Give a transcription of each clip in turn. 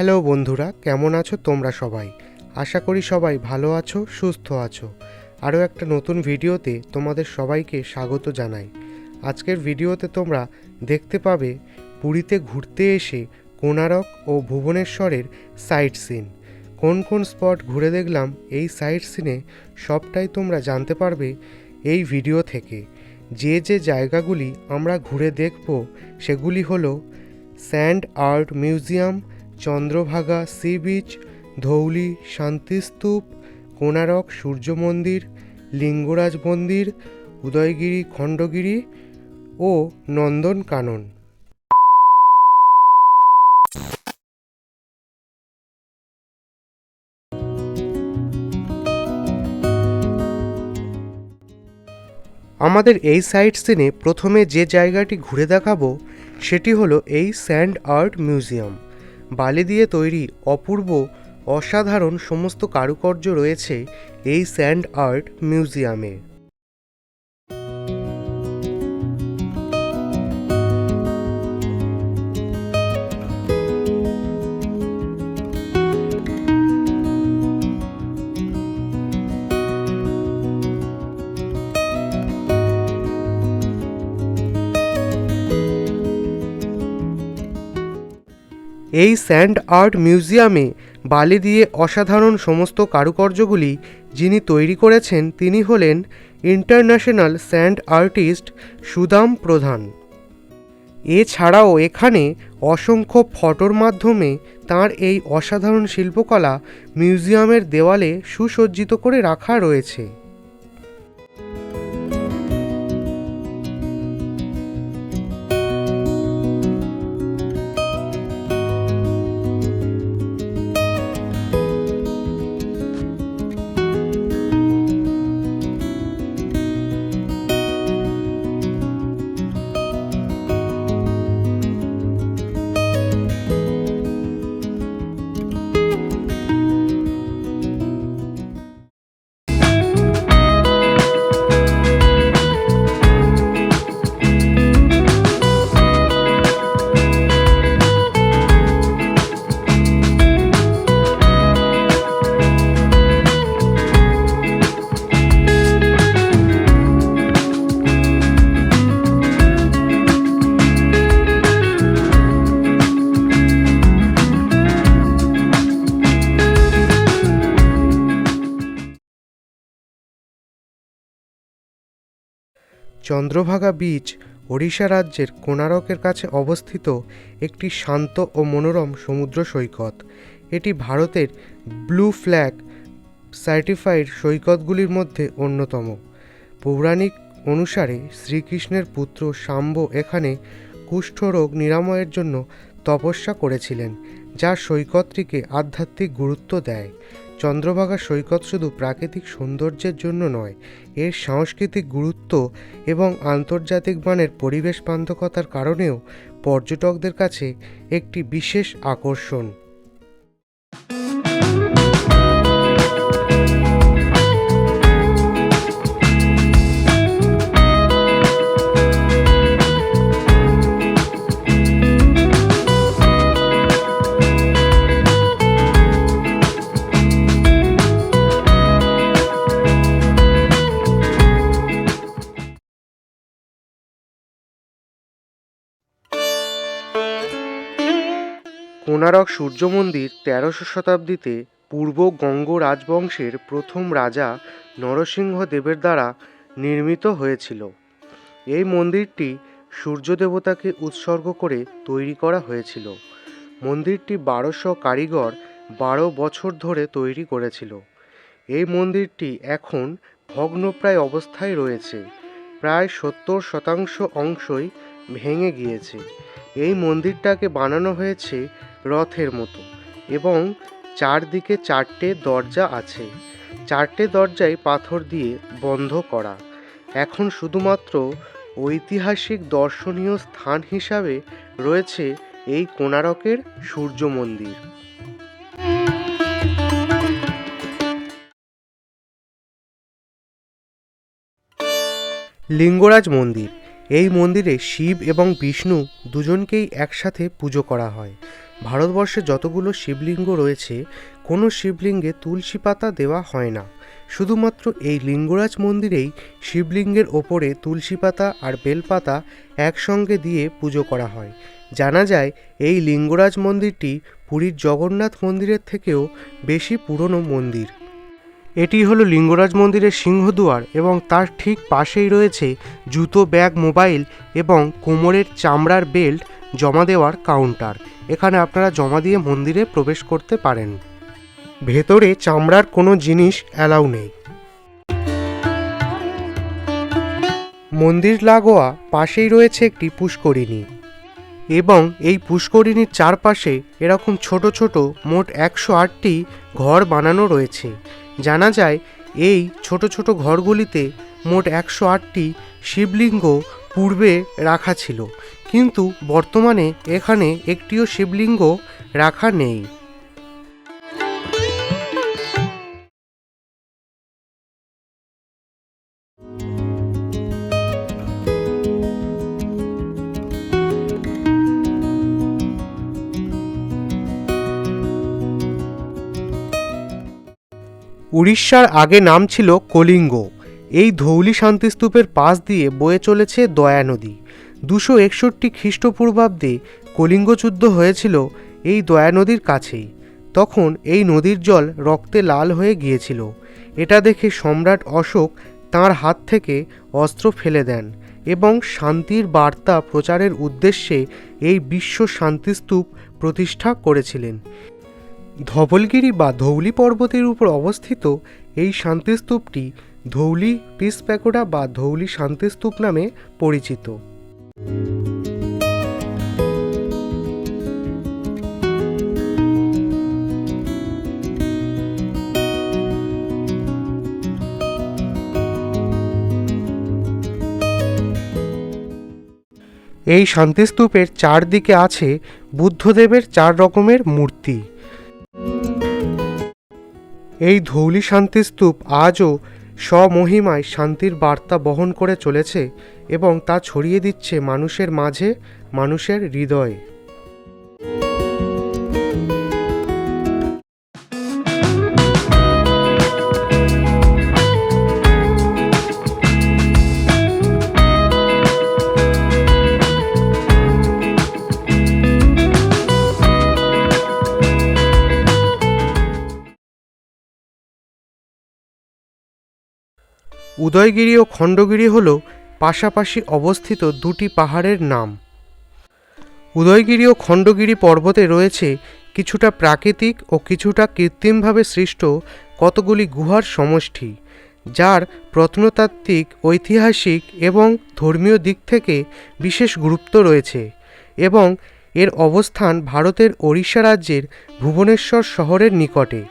Hello বন্ধুরা, কেমন আছো তোমরা সবাই? আশা করি সবাই ভালো আছো, সুস্থ আছো। আরও একটা নতুন ভিডিওতে তোমাদের সবাইকে স্বাগত জানাই। আজকের ভিডিওতে তোমরা দেখতে পাবে পুরীতে ঘুরতে এসে কোণারক ও ভুবনেশ্বরের সাইট সিন। কোন কোন স্পট ঘুরে দেখলাম এই সাইট সিনে সবটাই তোমরা জানতে পারবে এই ভিডিও থেকে। যে যে জায়গাগুলি আমরা ঘুরে দেখব সেগুলি হলো sand art museum, Chandrabhaga sea beach, Dhauli Shantistupa, Konark Surya মন্দির, লিঙ্গরাজ মন্দির, উদয়গিরি খণ্ডগিরি ও নন্দনকানন। আমাদের এই সাইট সিনে প্রথমে যে জায়গাটি ঘুরে দেখাবো সেটি হলো এই স্যান্ড আর্ট মিউজিয়াম। বালি দিয়ে তৈরি অপূর্ব অসাধারণ সমস্ত কারুকার্য রয়েছে এই স্যান্ড আর্ট মিউজিয়ামে। এই স্যান্ড আর্ট মিউজিয়ামে বালি দিয়ে অসাধারণ সমস্ত কারুকার্যগুলি যিনি তৈরি করেছেন তিনি হলেন ইন্টারন্যাশনাল স্যান্ড আর্টিস্ট সুদাম প্রধান। এছাড়াও এখানে অসংখ্য ফটোর মাধ্যমে তাঁর এই অসাধারণ শিল্পকলা মিউজিয়ামের দেওয়ালে সুসজ্জিত করে রাখা রয়েছে। চন্দ্রভাগা বিচ ওড়িশা রাজ্যের কোণারকের কাছে অবস্থিত একটি শান্ত ও মনোরম সমুদ্র সৈকত। এটি ভারতের ব্লু ফ্ল্যাগ সার্টিফাইড সৈকতগুলির মধ্যে অন্যতম। পৌরাণিক অনুসারে শ্রীকৃষ্ণের পুত্র শাম্ব এখানে কুষ্ঠরোগ নিরাময়ের জন্য তপস্যা করেছিলেন, যা সৈকতটিকে আধ্যাত্মিক গুরুত্ব দেয়। চন্দ্রভাগা সৈকত শুধু প্রাকৃতিক সৌন্দর্যের জন্য নয়, এর সাংস্কৃতিক গুরুত্ব এবং আন্তর্জাতিক মানের পরিবেশ বান্ধবতার কারণেও পর্যটকদের কাছে একটি বিশেষ আকর্ষণ। কোণারক সূর্য মন্দির ১৩০০ শতাব্দীতে পূর্ব গঙ্গ রাজবংশের প্রথম রাজা নরসিংহ দেবের দ্বারা নির্মিত হয়েছিল। এই মন্দিরটি সূর্য দেবতাকে উৎসর্গ করে তৈরি করা হয়েছিল। মন্দিরটি ১২০০ কারিগর ১২ বছর ধরে তৈরি করেছিল। এই মন্দিরটি এখন ভগ্নপ্রায় অবস্থায় রয়েছে, প্রায় ৭০% অংশই ভেঙে গিয়েছে। এই মন্দিরটাকে বানানো হয়েছে রথের মতো এবং চারদিকে ৪টে দরজা আছে। ৪টে দরজাই পাথর দিয়ে বন্ধ করা। এখন শুধুমাত্র ঐতিহাসিক দর্শনীয় স্থান হিসাবে রয়েছে এই কোণারকের সূর্য মন্দির। লিঙ্গরাজ মন্দির। এই মন্দিরে শিব এবং বিষ্ণু দুজনকেই একসাথে পুজো করা হয়। ভারতবর্ষে যতগুলো শিবলিঙ্গ রয়েছে কোনো শিবলিঙ্গে তুলসী পাতা দেওয়া হয় না। শুধুমাত্র এই লিঙ্গরাজ মন্দিরেই শিবলিঙ্গের ওপরে তুলসী পাতা আর বেলপাতা একসঙ্গে দিয়ে পুজো করা হয়। জানা যায় এই লিঙ্গরাজ মন্দিরটি পুরীর জগন্নাথ মন্দিরের থেকেও বেশি পুরনো মন্দির। এটি হলো লিঙ্গরাজ মন্দিরের সিংহদুয়ার এবং তার ঠিক পাশেই রয়েছে জুতো, ব্যাগ, মোবাইল এবং কোমরের চামড়ার বেল্ট জমা দেওয়ার কাউন্টার। এখানে আপনারা জমা দিয়ে মন্দিরে প্রবেশ করতে পারেন। ভেতরে চামড়ার কোনো জিনিস অ্যালাউ নেই। মন্দির লাগোয়া পাশেই রয়েছে একটি পুষ্করিণী এবং এই পুষ্করিণীর চারপাশে এরকম ছোট ছোট মোট 108টি ঘর বানানো রয়েছে। জানা যায় এই ছোট ছোট ঘরগুলিতে মোট 108টি শিবলিঙ্গ পূর্বে রাখা ছিল, কিন্তু বর্তমানে এখানে একটিও শিবলিঙ্গ রাখা নেই। উড়িষ্যার আগে নাম ছিল কলিঙ্গ। এই ধৌলি শান্তিস্তূপের পাশ দিয়ে বয়ে চলেছে দয়া নদী। 261 খ্রিস্টপূর্বাব্দে কলিঙ্গ যুদ্ধ হয়েছিল এই দয়া নদীর কাছেই। তখন এই নদীর জল রক্তে লাল হয়ে গিয়েছিল। এটা দেখে সম্রাট অশোক তাঁর হাত থেকে অস্ত্র ফেলে দেন এবং শান্তির বার্তা প্রচারের উদ্দেশ্যে এই বিশ্ব শান্তিস্তূপ প্রতিষ্ঠা করেছিলেন। ধবলগিরি বা ধৌলি পর্বতের উপর অবস্থিত এই শান্তিস্তূপটি ধৌলি পিস প্যাগোডা বা ধৌলি শান্তিস্তূপ নামে পরিচিত। এই শান্তিস্তূপের চারদিকে আছে বুদ্ধদেবের 4 রকমের মূর্তি। এই ধৌলি শান্তিস্তূপ আজও স্বমহিমায় শান্তির বার্তা বহন করে চলেছে এবং তা ছড়িয়ে দিচ্ছে মানুষের মাঝে, মানুষের হৃদয়ে। উদয়গিরি ও খণ্ডগিরি হল পাশাপাশি অবস্থিত দুটি পাহাড়ের নাম। উদয়গিরি ও খণ্ডগিরি পর্বতে রয়েছে কিছুটা প্রাকৃতিক ও কিছুটা কৃত্রিমভাবে সৃষ্ট কতগুলি গুহার সমষ্টি, যার প্রত্নতাত্ত্বিক, ঐতিহাসিক এবং ধর্মীয় দিক থেকে বিশেষ গুরুত্ব রয়েছে এবং এর অবস্থান ভারতের ওড়িশা রাজ্যের ভুবনেশ্বর শহরের নিকটে।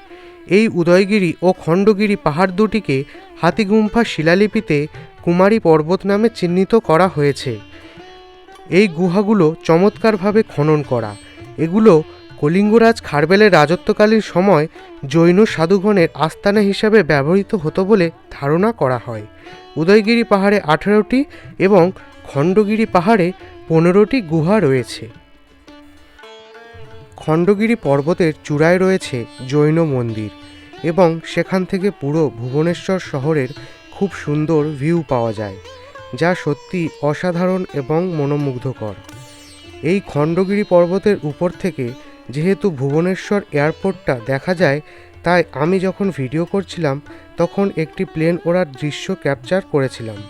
এই উদয়গিরি ও খণ্ডগিরি পাহাড় দুটিকে হাতিগুম্ফা শিলালিপিতে কুমারী পর্বত নামে চিহ্নিত করা হয়েছে। এই গুহাগুলো চমৎকারভাবে খনন করা। এগুলো কলিঙ্গরাজ খারবেলের রাজত্বকালীন সময় জৈন সাধুগণের আস্তানা হিসাবে ব্যবহৃত হতো বলে ধারণা করা হয়। উদয়গিরি পাহাড়ে 18টি এবং খণ্ডগিরি পাহাড়ে 15টি গুহা রয়েছে। খণ্ডগিরি পর্বতের চূড়ায় রয়েছে জৈন মন্দির এবং সেখান থেকে পুরো ভুবনেশ্বর শহরের খুব সুন্দর ভিউ পাওয়া যায়, যা সত্যি অসাধারণ এবং মনোমুগ্ধকর। এই খণ্ডগিরি পর্বতের উপর থেকে যেহেতু ভুবনেশ্বর এয়ারপোর্টটা দেখা যায়, তাই আমি যখন ভিডিও করছিলাম তখন একটি প্লেন ওড়ার দৃশ্য ক্যাপচার করেছিলাম।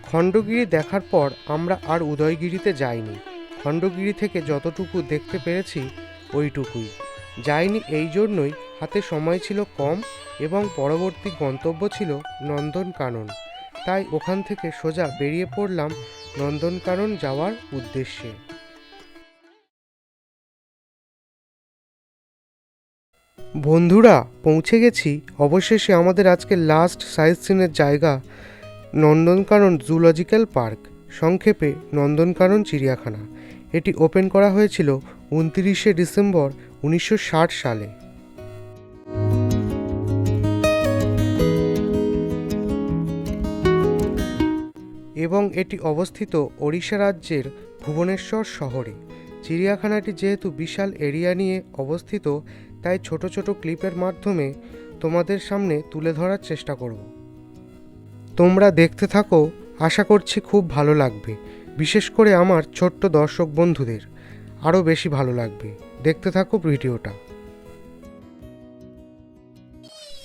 খণ্ডগিরি দেখার পর আমরা আর উদয়গিরিতে যাইনি। খণ্ডগিরি থেকে যতটুকু দেখতে পেরেছি ওইটুকুই। যাইনি এই জন্যই হাতে সময় ছিল কম এবং পরবর্তী গন্তব্য ছিল নন্দনকানন, তাই ওখান থেকে সোজা বেরিয়ে পড়লাম নন্দনকানন যাওয়ার উদ্দেশ্যে। বন্ধুরা, পৌঁছে গেছি অবশেষে আমাদের আজকে লাস্ট সাইট সিনের জায়গা, নন্দনকানন জুলজিক্যাল পার্ক, সংক্ষেপে নন্দনকানন চিড়িয়াখানা। এটি ওপেন করা হয়েছিল 29শে ডিসেম্বর 1960 সালে। এবং এটি অবস্থিত ওড়িশা রাজ্যের ভুবনেশ্বর শহরে। চিড়িয়াখানাটি যেহেতু বিশাল এরিয়া নিয়ে অবস্থিত, তাই ছোট ছোট ক্লিপের মাধ্যমে তোমাদের সামনে তুলে ধরার চেষ্টা করব। তোমরা দেখতে থাকো, আশা করছি খুব ভালো লাগবে। বিশেষ করে আমার ছোট্ট দর্শক বন্ধুদের আরও বেশি ভালো লাগবে। দেখতে থাকো ভিডিওটা।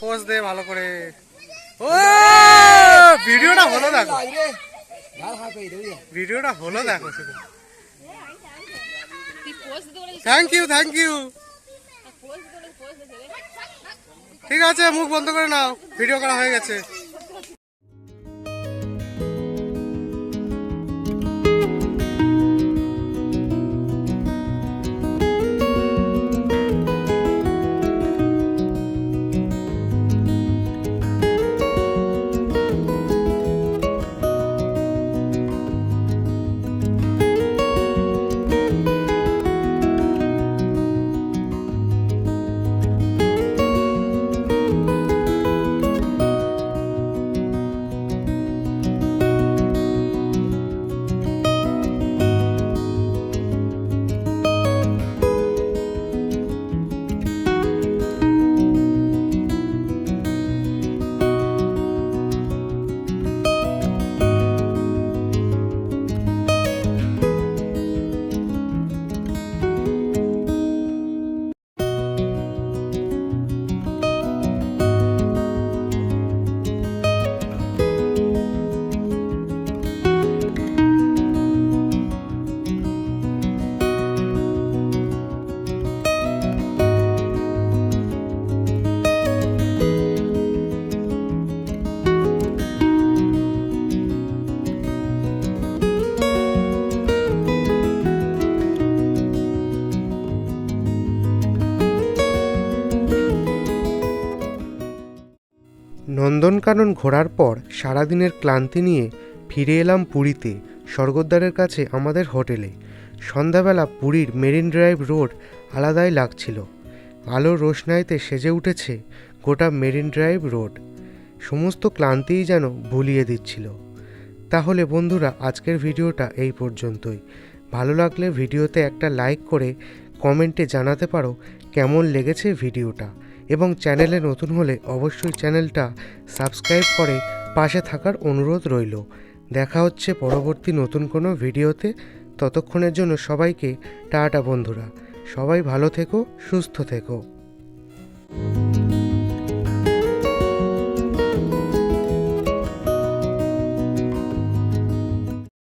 পোজ দে ভালো করে। ও ভিডিওটা হলো দেখো, ভিডিওটা হলো দেখো শুধু। Thank you thank you. ঠিক আছে, মুখ বন্ধ করে নাও, ভিডিও করা হয়ে গেছে। নন্দনকানন ঘোরার পর সারাদিনের ক্লান্তি নিয়ে ফিরে এলাম পুরীতে, স্বর্গদ্বারের কাছে আমাদের হোটেলে। সন্ধ্যাবেলা পুরীর মেরিন ড্রাইভ রোড আলাদাই লাগছিল। আলোর রোশনাইতে সেজে উঠেছে গোটা মেরিন ড্রাইভ রোড। সমস্ত ক্লান্তিই যেন ভুলিয়ে দিচ্ছিল। তাহলে বন্ধুরা, আজকের ভিডিওটা এই পর্যন্তই। ভালো লাগলে ভিডিওতে একটা লাইক করে কমেন্টে জানাতে পারো কেমন লেগেছে ভিডিওটা, এবং চ্যানেলে নতুন হলে অবশ্যই চ্যানেলটা সাবস্ক্রাইব করে পাশে থাকার অনুরোধ রইল। দেখা হচ্ছে পরবর্তী নতুন কোনো ভিডিওতে। ততক্ষণের জন্য সবাইকে টাটা বন্ধুরা। সবাই ভালো থেকো, সুস্থ থেকো।